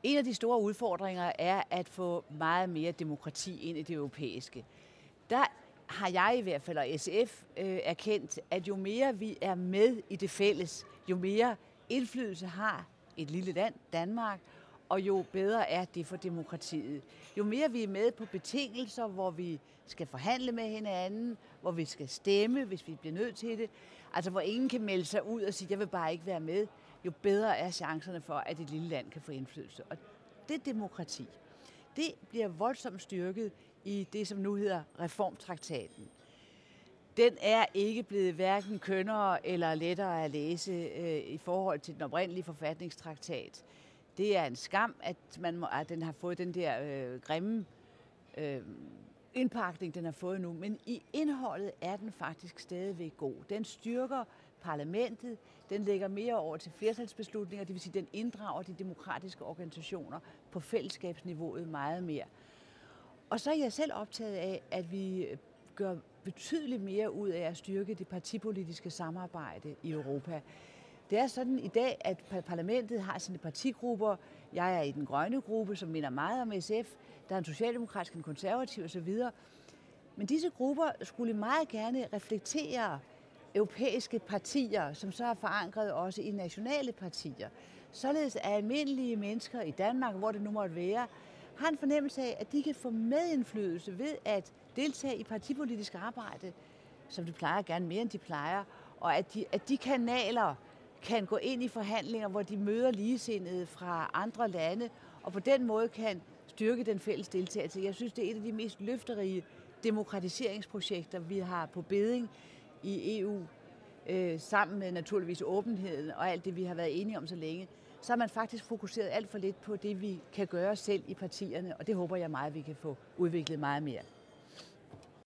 En af de store udfordringer er at få meget mere demokrati ind i det europæiske. Der har jeg i hvert fald og SF erkendt, at jo mere vi er med i det fælles, jo mere indflydelse har et lille land, Danmark, og jo bedre er det for demokratiet. Jo mere vi er med på betingelser, hvor vi skal forhandle med hinanden, hvor vi skal stemme, hvis vi bliver nødt til det, altså hvor ingen kan melde sig ud og sige, jeg vil bare ikke være med, jo bedre er chancerne for, at et lille land kan få indflydelse. Og det demokrati, det bliver voldsomt styrket i det, som nu hedder reformtraktaten. Den er ikke blevet hverken kønnere eller lettere at læse i forhold til den oprindelige forfatningstraktat. Det er en skam, at den har fået den der grimme indpakning, den har fået nu. Men i indholdet er den faktisk stadigvæk god. Den styrker parlamentet, den lægger mere over til flertalsbeslutninger, det vil sige, den inddrager de demokratiske organisationer på fællesskabsniveauet meget mere. Og så er jeg selv optaget af, at vi gør betydeligt mere ud af at styrke det partipolitiske samarbejde i Europa. Det er sådan i dag, at parlamentet har sine partigrupper. Jeg er i den grønne gruppe, som minder meget om SF. Der er en socialdemokratisk, en konservativ osv. Men disse grupper skulle meget gerne reflektere europæiske partier, som så er forankret også i nationale partier. Således at almindelige mennesker i Danmark, hvor det nu måtte være, har en fornemmelse af, at de kan få medindflydelse ved at deltage i partipolitisk arbejde, som de plejer gerne mere, end de plejer, og at de kanaler kan gå ind i forhandlinger, hvor de møder ligesindede fra andre lande, og på den måde kan styrke den fælles deltagelse. Jeg synes, det er et af de mest løfterige demokratiseringsprojekter, vi har på bedding i EU, sammen med naturligvis åbenheden og alt det, vi har været enige om så længe. Så har man faktisk fokuseret alt for lidt på det, vi kan gøre selv i partierne, og det håber jeg meget, vi kan få udviklet meget mere.